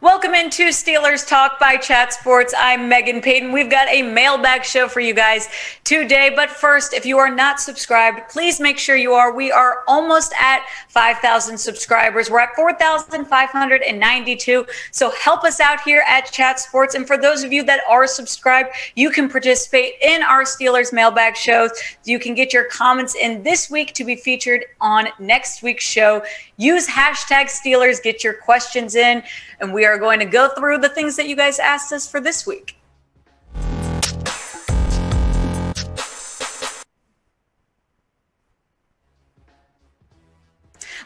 Welcome into Steelers Talk by Chat Sports. I'm Megan Payton. We've got a mailbag show for you guys today. But first, if you are not subscribed, please make sure you are. We are almost at 5,000 subscribers. We're at 4,592. So help us out here at Chat Sports. And for those of you that are subscribed, you can participate in our Steelers mailbag shows. You can get your comments in this week to be featured on next week's show. Use hashtag Steelers, get your questions in, and we are going to go through the things that you guys asked us for this week.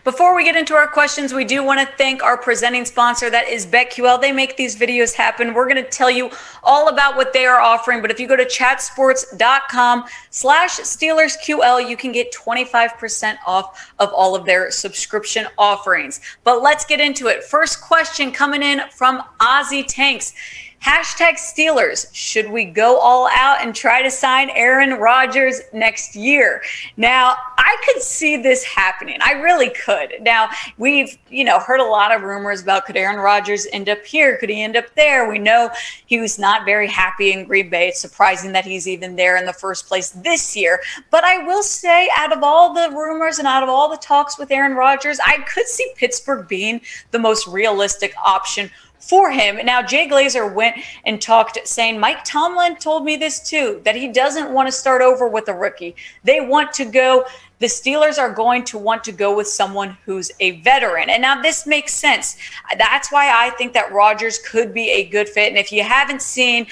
Before we get into our questions, we do want to thank our presenting sponsor, that is BetQL. They make these videos happen. We're going to tell you all about what they are offering, but if you go to chatsports.com/SteelersQL, you can get 25% off of all of their subscription offerings. But let's get into it. First question coming in from Ozzy Tanks. Hashtag Steelers, should we go all out and try to sign Aaron Rodgers next year? Now, I could see this happening. I really could. Now, we've, heard a lot of rumors about, could Aaron Rodgers end up here? Could he end up there? We know he was not very happy in Green Bay. It's surprising that he's even there in the first place this year. But I will say, out of all the rumors and out of all the talks with Aaron Rodgers, I could see Pittsburgh being the most realistic option for him. Now, Jay Glazer went and talked, saying, Mike Tomlin told me this too, that he doesn't want to start over with a rookie. They want to go, the Steelers are going to want to go with someone who's a veteran. And now this makes sense. That's why I think that Rodgers could be a good fit. And if you haven't seen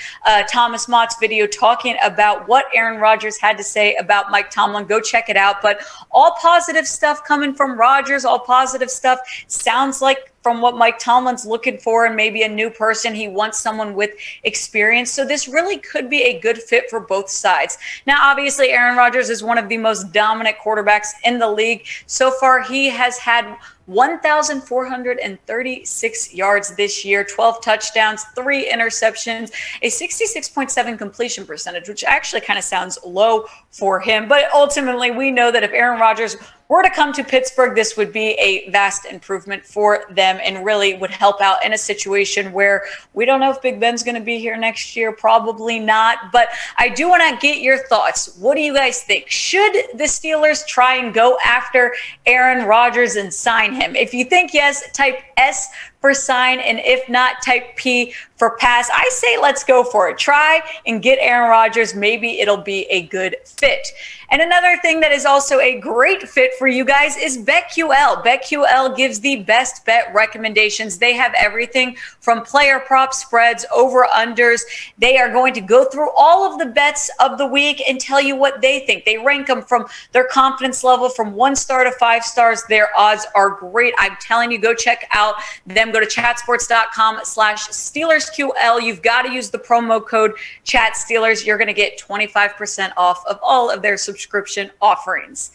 Thomas Mott's video talking about what Aaron Rodgers had to say about Mike Tomlin, go check it out. But all positive stuff coming from Rodgers, all positive stuff. Sounds like from what Mike Tomlin's looking for, and maybe a new person, he wants someone with experience. So this really could be a good fit for both sides. Now, obviously, Aaron Rodgers is one of the most dominant quarterbacks in the league. So far, he has had 1,436 yards this year, 12 touchdowns, 3 interceptions, a 66.7 completion percentage, which actually kind of sounds low for him. But ultimately, we know that if Aaron Rodgers were to come to Pittsburgh, this would be a vast improvement for them and really would help out in a situation where we don't know if Big Ben's going to be here next year. Probably not. But I do want to get your thoughts. What do you guys think? Should the Steelers try and go after Aaron Rodgers and sign him? If you think yes, type S for sign, and if not, type P for pass. I say let's go for it. Try and get Aaron Rodgers. Maybe it'll be a good fit. And another thing that is also a great fit for you guys is BetQL. BetQL gives the best bet recommendations. They have everything from player props, spreads, over-unders. They are going to go through all of the bets of the week and tell you what they think. They rank them from their confidence level from 1 star to 5 stars. Their odds are great. I'm telling you, go check out them. Go to chatsports.com/SteelersQL. You've got to use the promo code ChatSteelers. You're going to get 25% off of all of their subscription offerings.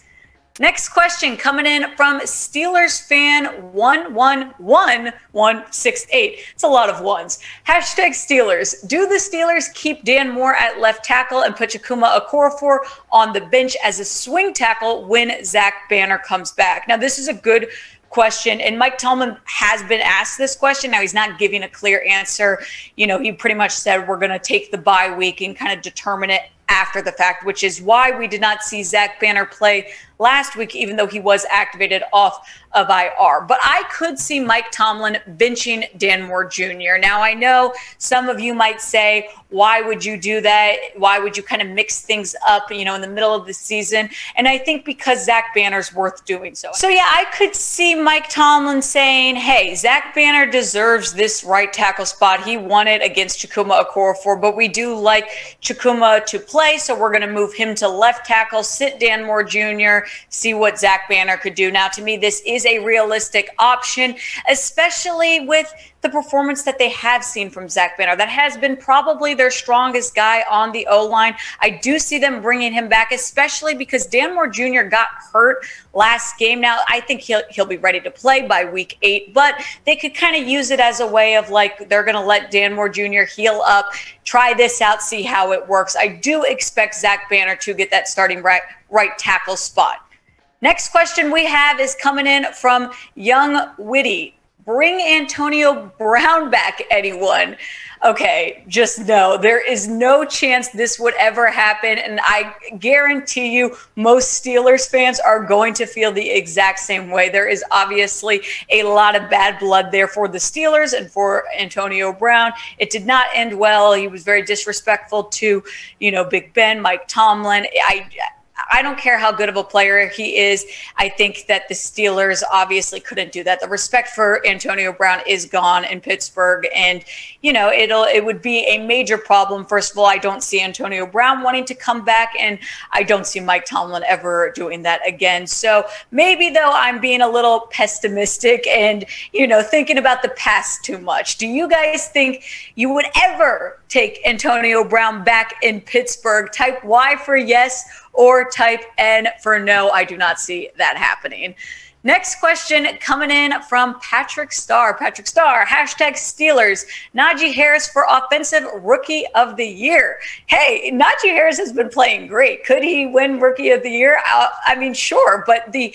Next question coming in from Steelers fan 111168. It's a lot of ones. Hashtag Steelers. Do the Steelers keep Dan Moore at left tackle and put Chukwuma Okorafor on the bench as a swing tackle when Zach Banner comes back? Now, this is a good question, and Mike Tomlin has been asked this question. Now, he's not giving a clear answer. He pretty much said we're going to take the bye week and kind of determine it after the fact, which is why we did not see Zach Banner play last week, even though he was activated off of IR. But I could see Mike Tomlin benching Dan Moore Jr. Now, I know some of you might say, why would you do that? Why would you kind of mix things up, in the middle of the season? And I think because Zach Banner's worth doing so. So, yeah, I could see Mike Tomlin saying, hey, Zach Banner deserves this right tackle spot. He won it against Chukwuma Okorafor, but we do like Chukwuma to play, so we're going to move him to left tackle, sit Dan Moore Jr., see what Zach Banner could do. Now, to me, this is a realistic option, especially with the performance that they have seen from Zach Banner. That has been probably their strongest guy on the O-line. I do see them bringing him back, especially because Dan Moore Jr. got hurt last game. Now, I think he'll be ready to play by week 8, but they could kind of use it as a way of they're going to let Dan Moore Jr. heal up, try this out, see how it works. I do expect Zach Banner to get that starting right tackle spot. Next question we have is coming in from Young Witty. Bring Antonio Brown back, anyone. Okay, just no, there is no chance this would ever happen. And I guarantee you most Steelers fans are going to feel the exact same way. There is obviously a lot of bad blood there for the Steelers and for Antonio Brown. It did not end well. He was very disrespectful to, Big Ben, Mike Tomlin. I don't care how good of a player he is. I think that the Steelers obviously couldn't do that. The respect for Antonio Brown is gone in Pittsburgh. And, it would be a major problem. First of all, I don't see Antonio Brown wanting to come back, and I don't see Mike Tomlin ever doing that again. So maybe, though, I'm being a little pessimistic and, thinking about the past too much. Do you guys think you would ever take Antonio Brown back in Pittsburgh? Type Y for yes or type N for no. I do not see that happening. Next question coming in from Patrick Starr. Patrick Starr, hashtag Steelers. Najee Harris for Offensive Rookie of the Year. Hey, Najee Harris has been playing great. Could he win Rookie of the Year? I mean, sure, but the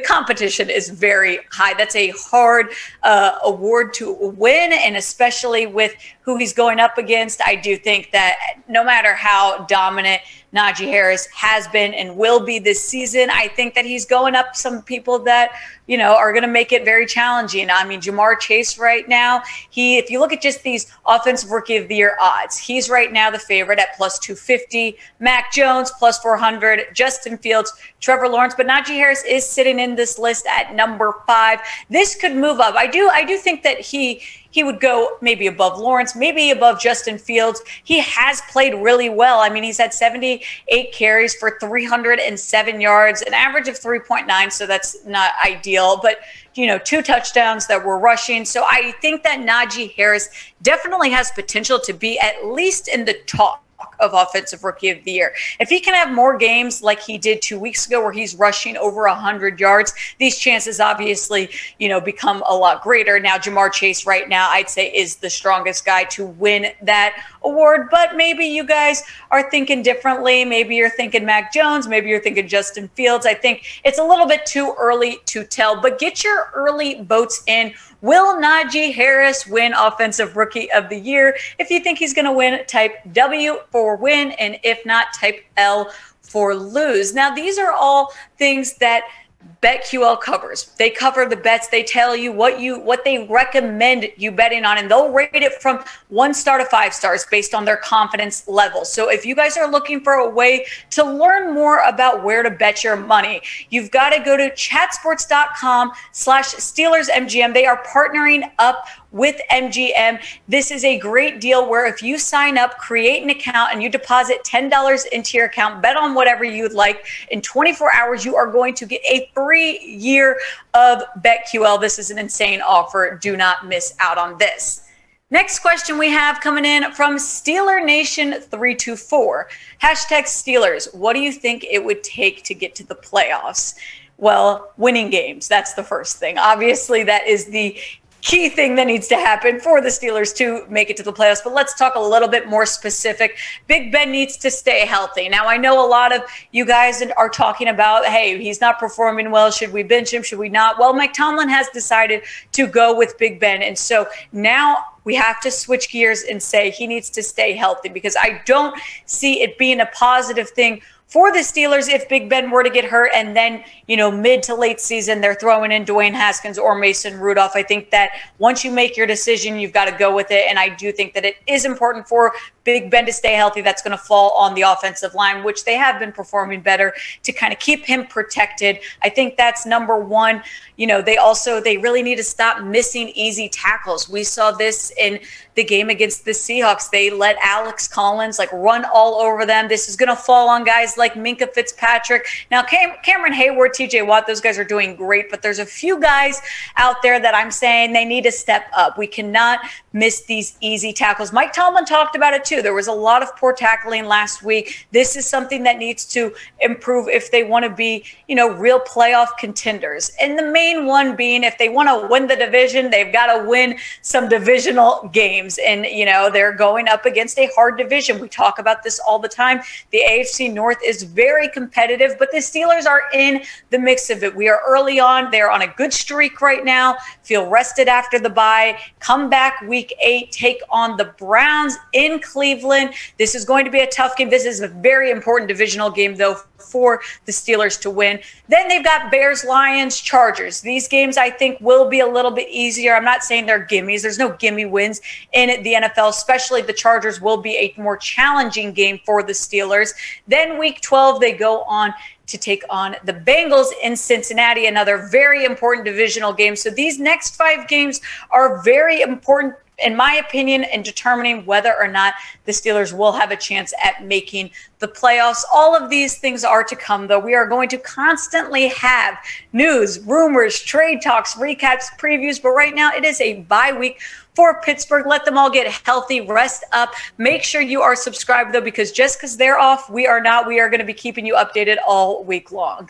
competition is very high. That's a hard award to win, and especially with who he's going up against, I do think that no matter how dominant Najee Harris has been and will be this season, I think that he's going up some people that, are going to make it very challenging. I mean, Jamar Chase right now, if you look at just these Offensive Rookie of the Year odds, he's right now the favorite at plus 250. Mac Jones, plus 400. Justin Fields, Trevor Lawrence. But Najee Harris is sitting in this list at number 5. This could move up. I do think that he would go maybe above Lawrence, maybe above Justin Fields. He has played really well. I mean, he's had 78 carries for 307 yards, an average of 3.9, so that's not ideal. But, 2 touchdowns that were rushing. So I think that Najee Harris definitely has potential to be at least in the talk of Offensive Rookie of the Year. If he can have more games like he did 2 weeks ago where he's rushing over 100 yards, these chances obviously, become a lot greater. Now, Jamar Chase right now, I'd say, is the strongest guy to win that award, but maybe you guys are thinking differently. Maybe you're thinking Mac Jones. Maybe you're thinking Justin Fields. I think it's a little bit too early to tell, but get your early votes in. Will Najee Harris win Offensive Rookie of the Year? If you think he's going to win, type W for win, and if not, type L for lose. Now, these are all things that BetQL covers. They cover the bets. They tell you what they recommend you betting on, and they'll rate it from 1 star to 5 stars based on their confidence level. So if you guys are looking for a way to learn more about where to bet your money, you've got to go to chatsports.com/SteelersMGM. They are partnering up with MGM. This is a great deal where if you sign up, create an account, and you deposit $10 into your account, bet on whatever you would like, in 24 hours, you are going to get a free year of BetQL. This is an insane offer. Do not miss out on this. Next question we have coming in from Steeler Nation 324. Hashtag Steelers. What do you think it would take to get to the playoffs? Well, winning games. That's the first thing. Obviously, that is the key thing that needs to happen for the Steelers to make it to the playoffs. But let's talk a little bit more specific. Big Ben needs to stay healthy. Now, I know a lot of you guys are talking about, hey, he's not performing well. Should we bench him? Should we not? Well, Mike Tomlin has decided to go with Big Ben. And so now we have to switch gears and say he needs to stay healthy, because I don't see it being a positive thing for the Steelers if Big Ben were to get hurt and then, mid to late season, they're throwing in Dwayne Haskins or Mason Rudolph. I think that once you make your decision, you've got to go with it. And I do think that it is important for Big Ben to stay healthy. That's going to fall on the offensive line, which they have been performing better, to kind of keep him protected. I think that's number one. They really need to stop missing easy tackles. We saw this in the game against the Seahawks. They let Alex Collins run all over them. This is going to fall on guys like Minkah Fitzpatrick. Now, Cameron Hayward, TJ Watt, those guys are doing great, but there's a few guys out there that I'm saying they need to step up. We cannot miss these easy tackles. Mike Tomlin talked about it too. There was a lot of poor tackling last week. This is something that needs to improve if they want to be, real playoff contenders. And the main one being, if they want to win the division, they've got to win some divisional games. And, they're going up against a hard division. We talk about this all the time. The AFC North is very competitive, but the Steelers are in the mix of it. We are early on. They're on a good streak right now. feel rested after the bye, come back week 8, take on the Browns in Cleveland. This is going to be a tough game. This is a very important divisional game, though, for the Steelers to win. Then they've got Bears, Lions, Chargers. These games, I think, will be a little bit easier. I'm not saying they're gimmies. There's no gimme wins in the NFL, especially the Chargers will be a more challenging game for the Steelers. Then week 12, they go on to take on the Bengals in Cincinnati, another very important divisional game. So these next 5 games are very important, in my opinion, in determining whether or not the Steelers will have a chance at making the playoffs. All of these things are to come, though. We are going to constantly have news, rumors, trade talks, recaps, previews, but right now it is a bye week for Pittsburgh. Let them all get healthy, rest up. Make sure you are subscribed, though, because just because they're off, we are not. We are going to be keeping you updated all week long.